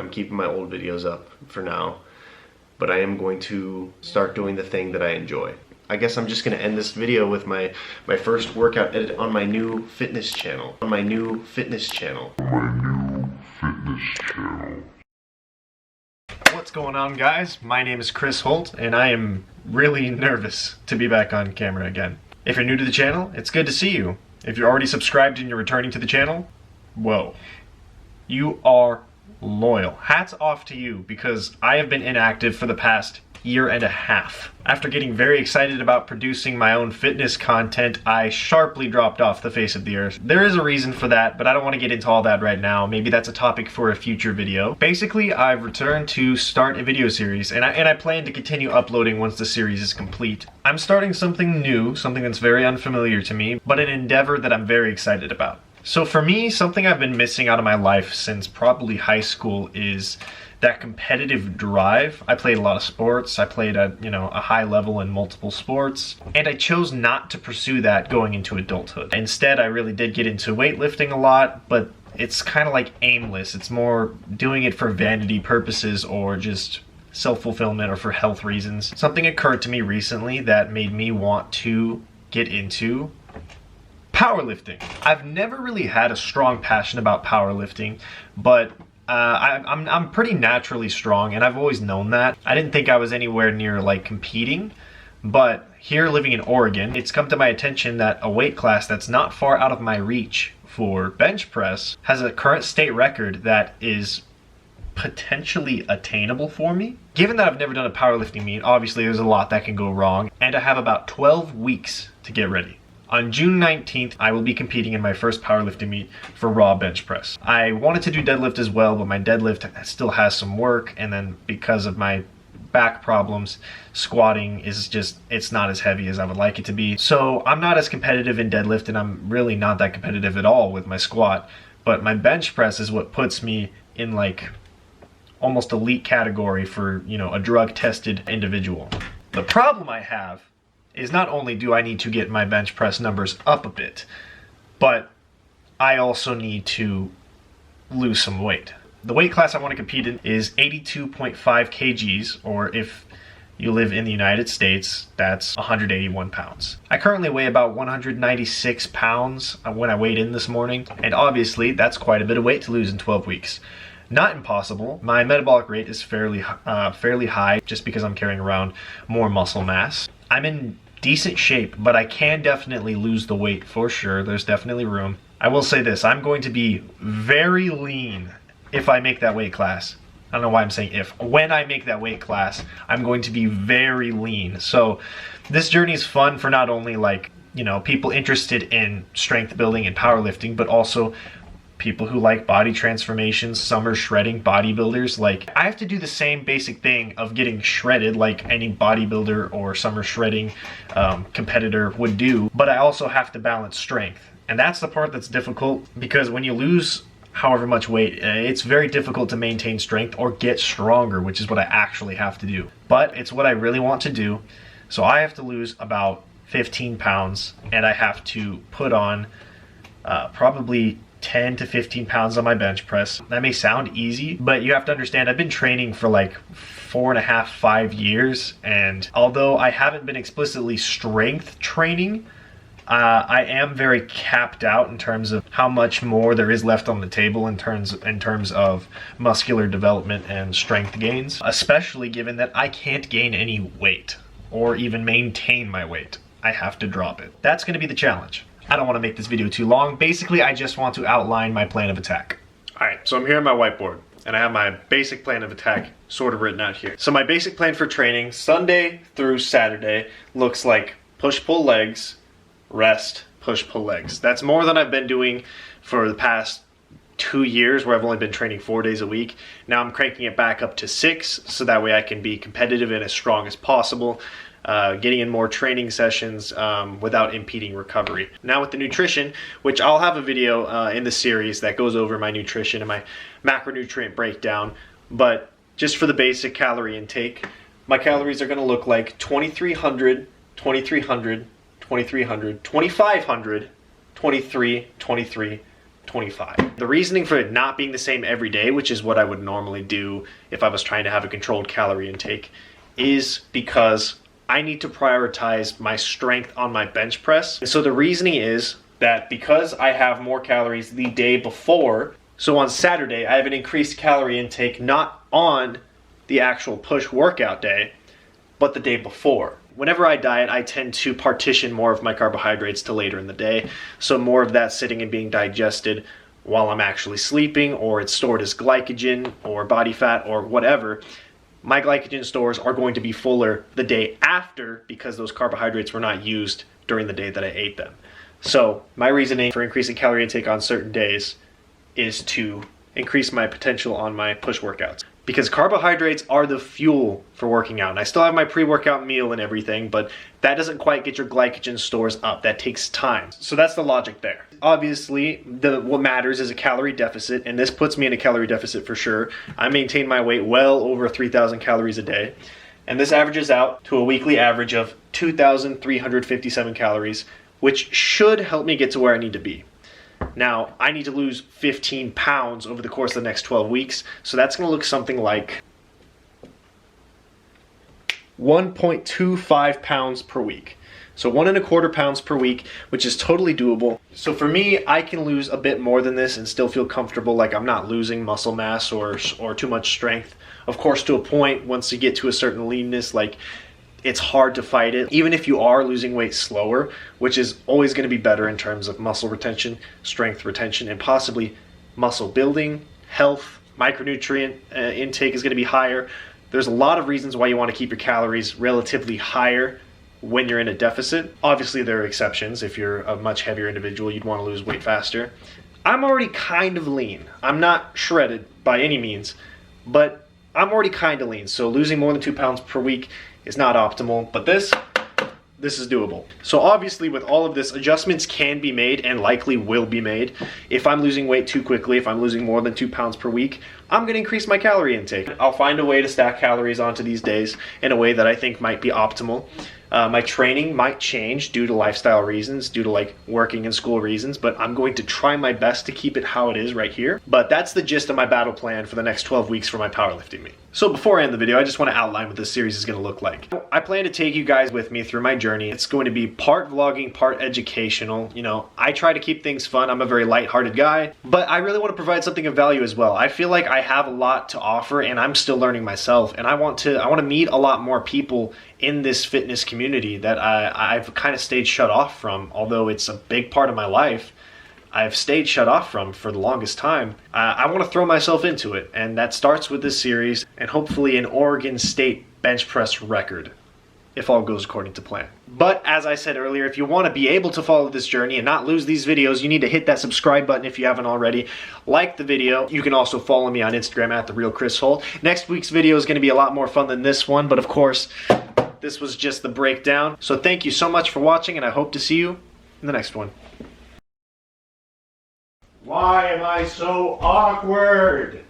I'm keeping my old videos up for now, but I am going to start doing the thing that I enjoy. I guess I'm just gonna end this video with my first workout edit on my new fitness channel. What's going on, guys? My name is Chris Holt, and I am really nervous to be back on camera again. If you're new to the channel, it's good to see you. If you're already subscribed and you're returning to the channel, whoa. You are loyal. Hats off to you, because I have been inactive for the past year and a half. After getting very excited about producing my own fitness content, I sharply dropped off the face of the earth. There is a reason for that, but I don't want to get into all that right now. Maybe that's a topic for a future video. Basically, I've returned to start a video series, and I plan to continue uploading once the series is complete. I'm starting something new, something that's very unfamiliar to me, but an endeavor that I'm very excited about. So for me, something I've been missing out of my life since probably high school is that competitive drive. I played a lot of sports. I played at, a high level in multiple sports, and I chose not to pursue that going into adulthood. Instead, I really did get into weightlifting a lot, but it's kind of like aimless. It's more doing it for vanity purposes or just self-fulfillment or for health reasons. Something occurred to me recently that made me want to get into powerlifting. I've never really had a strong passion about powerlifting, but I'm pretty naturally strong, and I've always known that. I didn't think I was anywhere near like competing, but here living in Oregon, it's come to my attention that a weight class that's not far out of my reach for bench press has a current state record that is potentially attainable for me. Given that I've never done a powerlifting meet, obviously there's a lot that can go wrong, and I have about 12 weeks to get ready. On June 19th, I will be competing in my first powerlifting meet for raw bench press. I wanted to do deadlift as well, but my deadlift still has some work, and then because of my back problems, squatting is just, it's not as heavy as I would like it to be. So I'm not as competitive in deadlift, and I'm really not that competitive at all with my squat, but my bench press is what puts me in like almost elite category for, a drug-tested individual. The problem I have is not only do I need to get my bench press numbers up a bit, but I also need to lose some weight. The weight class I want to compete in is 82.5 kgs, or if you live in the United States, that's 181 pounds. I currently weigh about 196 pounds when I weighed in this morning, and obviously that's quite a bit of weight to lose in 12 weeks. Not impossible. My metabolic rate is fairly high just because I'm carrying around more muscle mass. I'm in decent shape, but I can definitely lose the weight for sure. There's definitely room. I will say this, I'm going to be very lean if I make that weight class. I don't know why I'm saying if. When I make that weight class, I'm going to be very lean. So this journey is fun for not only people interested in strength building and powerlifting, but also people who like body transformations, summer shredding, bodybuilders. I have to do the same basic thing of getting shredded like any bodybuilder or summer shredding competitor would do, but I also have to balance strength. And that's the part that's difficult, because when you lose however much weight, it's very difficult to maintain strength or get stronger, which is what I actually have to do. But it's what I really want to do. So I have to lose about 15 pounds, and I have to put on probably 10 to 15 pounds on my bench press. That may sound easy, but you have to understand I've been training for like 4.5, 5 years, and although I haven't been explicitly strength training, I am very capped out in terms of how much more there is left on the table in terms of muscular development and strength gains, especially given that I can't gain any weight or even maintain my weight. I have to drop it. That's going to be the challenge. I don't want to make this video too long. Basically, I just want to outline my plan of attack. Alright, so I'm here on my whiteboard, and I have my basic plan of attack sort of written out here. So my basic plan for training, Sunday through Saturday, looks like push-pull legs, rest, push-pull legs. That's more than I've been doing for the past 2 years, where I've only been training 4 days a week. Now I'm cranking it back up to 6, so that way I can be competitive and as strong as possible. Getting in more training sessions without impeding recovery. Now with the nutrition, which I'll have a video in the series that goes over my nutrition and my macronutrient breakdown, but just for the basic calorie intake, my calories are going to look like 2,300, 2,300, 2,300, 2,500, 23, 23, 25. The reasoning for it not being the same every day, which is what I would normally do if I was trying to have a controlled calorie intake, is because I need to prioritize my strength on my bench press. And so the reasoning is that because I have more calories the day before, so on Saturday I have an increased calorie intake not on the actual push workout day, but the day before. Whenever I diet, I tend to partition more of my carbohydrates to later in the day, so more of that sitting and being digested while I'm actually sleeping, or it's stored as glycogen or body fat or whatever. My glycogen stores are going to be fuller the day after because those carbohydrates were not used during the day that I ate them. So my reasoning for increasing calorie intake on certain days is to increase my potential on my push workouts. Because carbohydrates are the fuel for working out. And I still have my pre-workout meal and everything, but that doesn't quite get your glycogen stores up. That takes time. So that's the logic there. Obviously, what matters is a calorie deficit, and this puts me in a calorie deficit for sure. I maintain my weight well over 3,000 calories a day, and this averages out to a weekly average of 2,357 calories, which should help me get to where I need to be. Now, I need to lose 15 pounds over the course of the next 12 weeks, so that's going to look something like 1.25 pounds per week. So 1.25 pounds per week, which is totally doable. So for me, I can lose a bit more than this and still feel comfortable, like I'm not losing muscle mass or too much strength. Of course, to a point, once you get to a certain leanness, like it's hard to fight it. Even if you are losing weight slower, which is always going to be better in terms of muscle retention, strength retention, and possibly muscle building, health, micronutrient intake is going to be higher. There's a lot of reasons why you want to keep your calories relatively higher when you're in a deficit. Obviously, there are exceptions. If you're a much heavier individual, you'd want to lose weight faster. I'm already kind of lean. I'm not shredded by any means, but I'm already kind of lean. So losing more than 2 pounds per week is not optimal, but this is doable. So obviously with all of this, adjustments can be made and likely will be made. If I'm losing weight too quickly, if I'm losing more than 2 pounds per week, I'm gonna increase my calorie intake. I'll find a way to stack calories onto these days in a way that I think might be optimal. My training might change due to lifestyle reasons, due to like working and school reasons, but I'm going to try my best to keep it how it is right here. But that's the gist of my battle plan for the next 12 weeks for my powerlifting meet. So before I end the video, I just want to outline what this series is going to look like. I plan to take you guys with me through my journey. It's going to be part vlogging, part educational. You know, I try to keep things fun. I'm a very lighthearted guy, but I really want to provide something of value as well. I feel like I have a lot to offer and I'm still learning myself, and I want to meet a lot more people in this fitness community that I've kind of stayed shut off from. Although it's a big part of my life, I've stayed shut off from for the longest time. I want to throw myself into it, and that starts with this series and hopefully an Oregon State bench press record, if all goes according to plan. But as I said earlier, if you want to be able to follow this journey and not lose these videos, you need to hit that subscribe button if you haven't already. Like the video. You can also follow me on Instagram at @TheRealChrisHolt. Next week's video is going to be a lot more fun than this one, but of course, this was just the breakdown. So thank you so much for watching, and I hope to see you in the next one. Why am I so awkward?